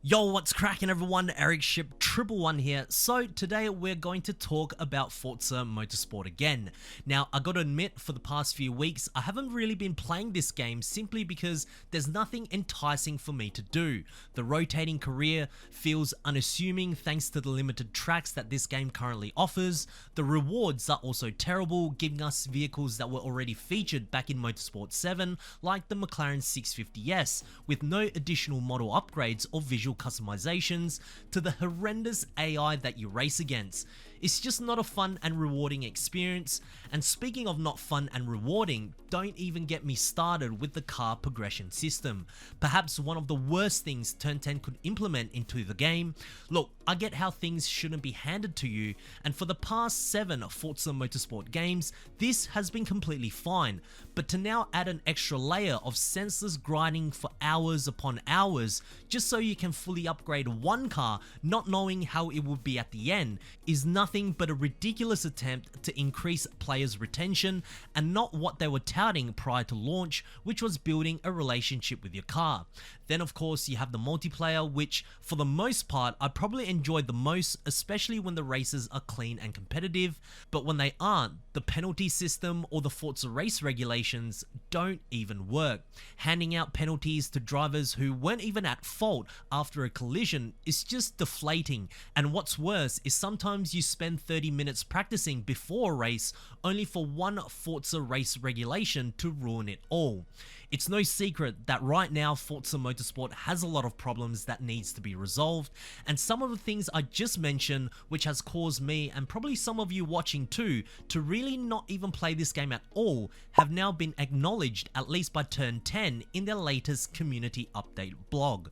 Yo, what's cracking everyone? Ericship 111 here. So today we're going to talk about Forza Motorsport again. Now, I gotta admit, for the past few weeks, I haven't really been playing this game simply because there's nothing enticing for me to do. The rotating career feels unassuming thanks to the limited tracks that this game currently offers. The rewards are also terrible, giving us vehicles that were already featured back in Motorsport 7, like the McLaren 650S, with no additional model upgrades or visual customizations, to the horrendous AI that you race against. It's just not a fun and rewarding experience. And speaking of not fun and rewarding, don't even get me started with the car progression system. Perhaps one of the worst things Turn 10 could implement into the game. Look, I get how things shouldn't be handed to you, and for the past 7 Forza Motorsport games, this has been completely fine. But to now add an extra layer of senseless grinding for hours upon hours, just so you can fully upgrade one car, not knowing how it will be at the end, is nothing but a ridiculous attempt to increase players' retention and not what they were touting prior to launch, which was building a relationship with your car. Then of course you have the multiplayer, which for the most part I probably enjoyed the most, especially when the races are clean and competitive, but when they aren't, the penalty system or the Forza race regulations don't even work. Handing out penalties to drivers who weren't even at fault after a collision is just deflating, and what's worse is sometimes you spend 30 minutes practicing before a race only for one Forza race regulation to ruin it all. It's no secret that right now Forza Motorsport has a lot of problems that needs to be resolved, and some of the things I just mentioned, which has caused me and probably some of you watching too to really not even play this game at all, have now been acknowledged at least by Turn 10 in their latest community update blog.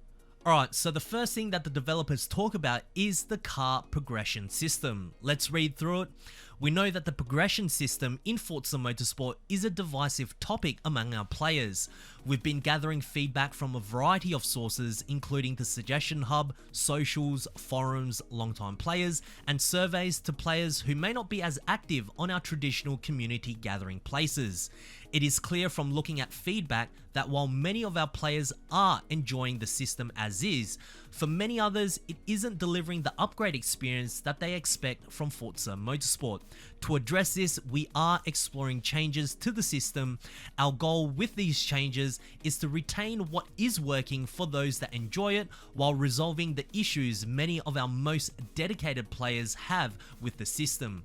Alright, so the first thing that the developers talk about is the car progression system. Let's read through it. We know that the progression system in Forza Motorsport is a divisive topic among our players. We've been gathering feedback from a variety of sources, including the Suggestion Hub, socials, forums, longtime players, and surveys to players who may not be as active on our traditional community gathering places. It is clear from looking at feedback that while many of our players are enjoying the system as is, for many others it isn't delivering the upgrade experience that they expect from Forza Motorsport. To address this, we are exploring changes to the system. Our goal with these changes is to retain what is working for those that enjoy it, while resolving the issues many of our most dedicated players have with the system.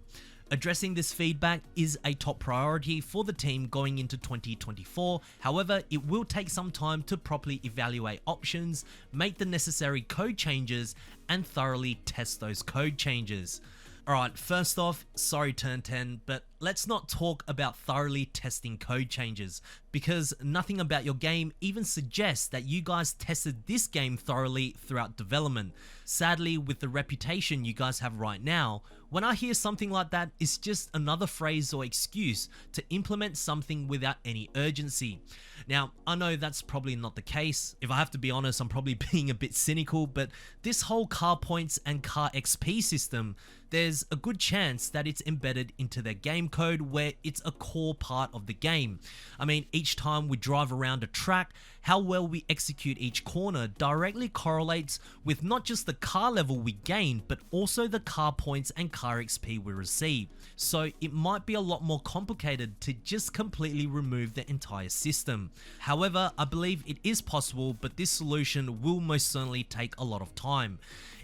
Addressing this feedback is a top priority for the team going into 2024, however it will take some time to properly evaluate options, make the necessary code changes, and thoroughly test those code changes. Alright, first off, sorry Turn 10, but let's not talk about thoroughly testing code changes, because nothing about your game even suggests that you guys tested this game thoroughly throughout development. Sadly, with the reputation you guys have right now, when I hear something like that, it's just another phrase or excuse to implement something without any urgency. Now, I know that's probably not the case. If I have to be honest, I'm probably being a bit cynical, but this whole car points and car XP system, there's a good chance that it's embedded into their game code where it's a core part of the game. I mean, each time we drive around a track, how well we execute each corner directly correlates with not just the car level we gain, but also the car points and car XP we receive. So it might be a lot more complicated to just completely remove the entire system. However, I believe it is possible, but this solution will most certainly take a lot of time.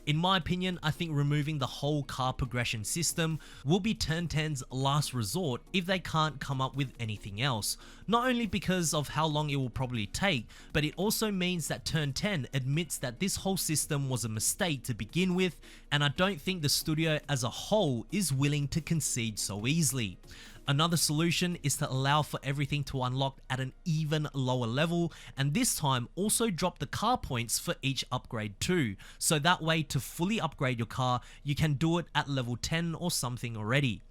In my opinion, I think removing the whole car progression system will be Turn 10's last resort if they can't come up with anything else. Not only because of how long it will probably take, but it also means that Turn 10 admits that this whole system was a mistake to begin with, and I don't think the studio as a whole is willing to concede so easily. Another solution is to allow for everything to unlock at an even lower level, and this time also drop the car points for each upgrade too, so that way to fully upgrade your car you can do it at level 10 or something already.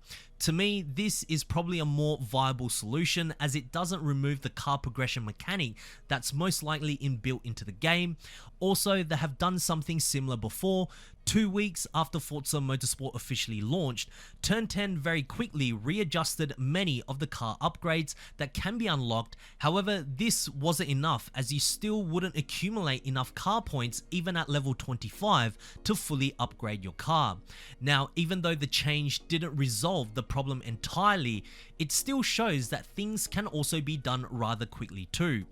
To me, this is probably a more viable solution as it doesn't remove the car progression mechanic that's most likely inbuilt into the game. Also, they have done something similar before. 2 weeks after Forza Motorsport officially launched, Turn 10 very quickly readjusted many of the car upgrades that can be unlocked. However, this wasn't enough as you still wouldn't accumulate enough car points even at level 25 to fully upgrade your car. Now, even though the change didn't resolve the problem entirely, it still shows that things can also be done rather quickly too.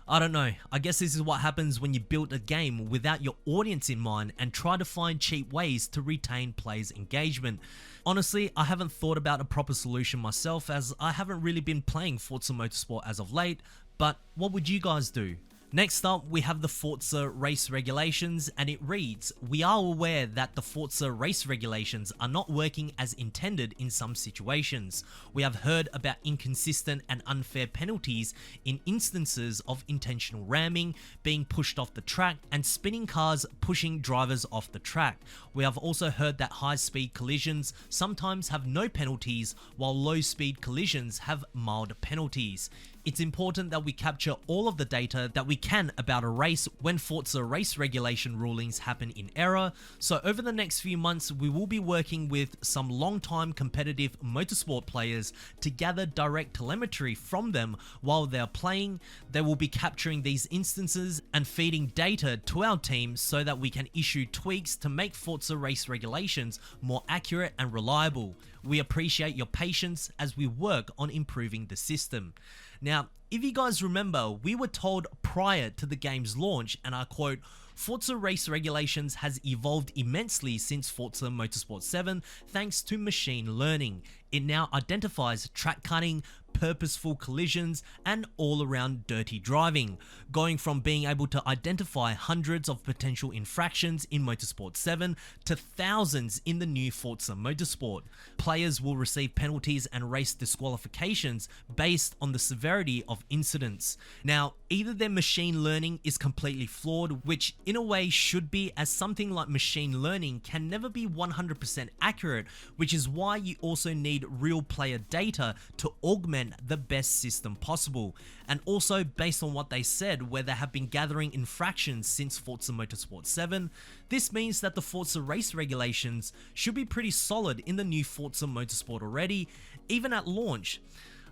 I don't know, I guess this is what happens when you build a game without your audience in mind and try to find cheap ways to retain players' engagement. Honestly, I haven't thought about a proper solution myself as I haven't really been playing Forza Motorsport as of late, but what would you guys do? Next up, we have the Forza race regulations, and it reads, "We are aware that the Forza race regulations are not working as intended in some situations. We have heard about inconsistent and unfair penalties in instances of intentional ramming, being pushed off the track, and spinning cars pushing drivers off the track. We have also heard that high-speed collisions sometimes have no penalties, while low-speed collisions have mild penalties. It's important that we capture all of the data that we can about a race when Forza race regulation rulings happen in error. So over the next few months, we will be working with some long-time competitive motorsport players to gather direct telemetry from them while they're playing. They will be capturing these instances and feeding data to our team so that we can issue tweaks to make Forza race regulations more accurate and reliable. We appreciate your patience as we work on improving the system." Now, if you guys remember, we were told prior to the game's launch, and I quote, "Forza race regulations has evolved immensely since Forza Motorsport 7 thanks to machine learning. It now identifies track cutting, purposeful collisions, and all-around dirty driving, going from being able to identify hundreds of potential infractions in Motorsport 7 to thousands in the new Forza Motorsport. Players will receive penalties and race disqualifications based on the severity of incidents. Now, either their machine learning is completely flawed, which in a way should be, as something like machine learning can never be 100% accurate, which is why you also need real player data to augment the best system possible. And also based on what they said, where they have been gathering infractions since Forza Motorsport 7, this means that the Forza race regulations should be pretty solid in the new Forza Motorsport already, even at launch.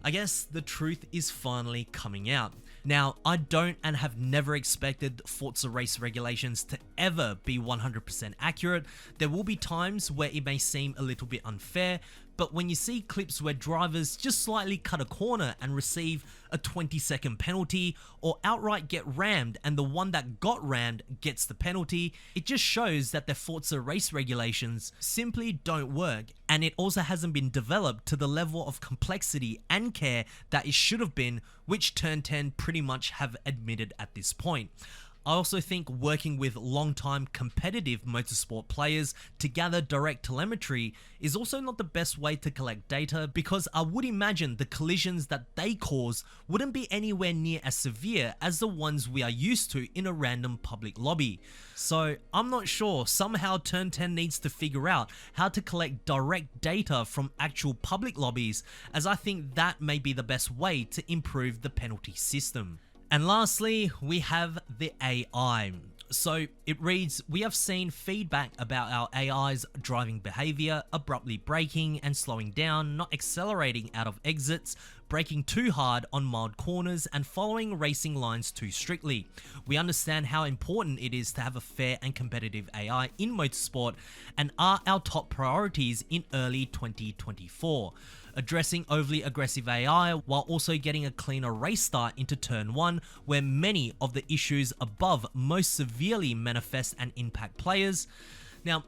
I guess the truth is finally coming out. Now, I don't and have never expected Forza race regulations to ever be 100% accurate. There will be times where it may seem a little bit unfair, but when you see clips where drivers just slightly cut a corner and receive a 20-second penalty, or outright get rammed and the one that got rammed gets the penalty, it just shows that the Forza race regulations simply don't work, and it also hasn't been developed to the level of complexity and care that it should have been, which Turn 10 pretty much have admitted at this point. I also think working with long-time competitive motorsport players to gather direct telemetry is also not the best way to collect data, because I would imagine the collisions that they cause wouldn't be anywhere near as severe as the ones we are used to in a random public lobby. So I'm not sure, somehow Turn 10 needs to figure out how to collect direct data from actual public lobbies, as I think that may be the best way to improve the penalty system. And lastly, we have the AI. So it reads, "We have seen feedback about our AI's driving behavior, abruptly braking and slowing down, not accelerating out of exits, braking too hard on mild corners, and following racing lines too strictly. We understand how important it is to have a fair and competitive AI in motorsport, and are our top priorities in early 2024. Addressing overly aggressive AI while also getting a cleaner race start into Turn 1, where many of the issues above most severely manifest and impact players." Now,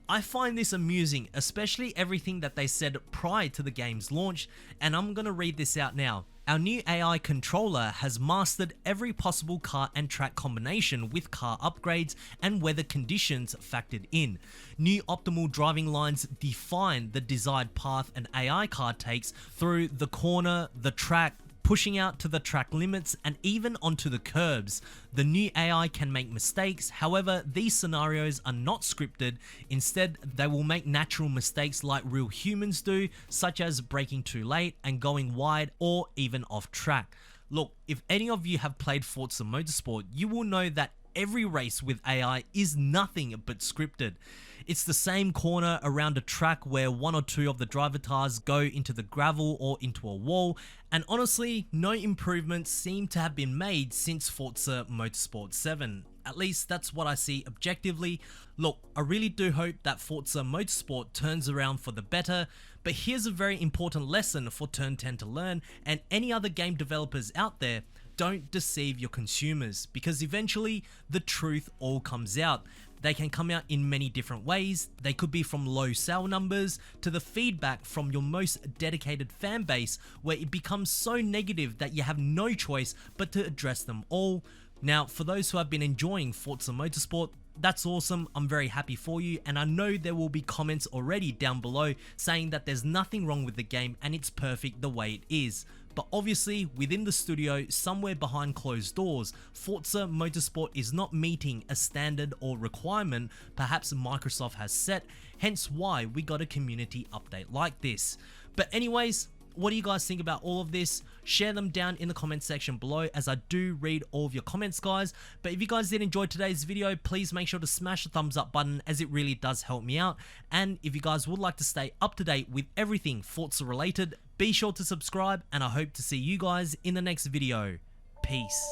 I find this amusing, especially everything that they said prior to the game's launch, and I'm gonna read this out now. "Our new AI controller has mastered every possible car and track combination with car upgrades and weather conditions factored in. New optimal driving lines define the desired path an AI car takes through the corner, the track, pushing out to the track limits and even onto the curbs. The new AI can make mistakes, however, these scenarios are not scripted. Instead, they will make natural mistakes like real humans do, such as braking too late and going wide or even off track. Look, if any of you have played Forza Motorsport, you will know that every race with AI is nothing but scripted. It's the same corner around a track where one or two of the driver tires go into the gravel or into a wall, and honestly, no improvements seem to have been made since Forza Motorsport 7. At least that's what I see objectively. Look, I really do hope that Forza Motorsport turns around for the better, but here's a very important lesson for Turn 10 to learn and any other game developers out there. Don't deceive your consumers, because eventually the truth all comes out. They can come out in many different ways. They could be from low sale numbers to the feedback from your most dedicated fan base, where it becomes so negative that you have no choice but to address them all. Now, for those who have been enjoying Forza Motorsport, that's awesome. I'm very happy for you, and I know there will be comments already down below saying that there's nothing wrong with the game and it's perfect the way it is. But obviously, within the studio, somewhere behind closed doors, Forza Motorsport is not meeting a standard or requirement perhaps Microsoft has set, hence why we got a community update like this. But anyways, what do you guys think about all of this? Share them down in the comment section below, as I do read all of your comments, guys. But if you guys did enjoy today's video, please make sure to smash the thumbs up button, as it really does help me out. And if you guys would like to stay up to date with everything Forza related, be sure to subscribe, and I hope to see you guys in the next video. Peace.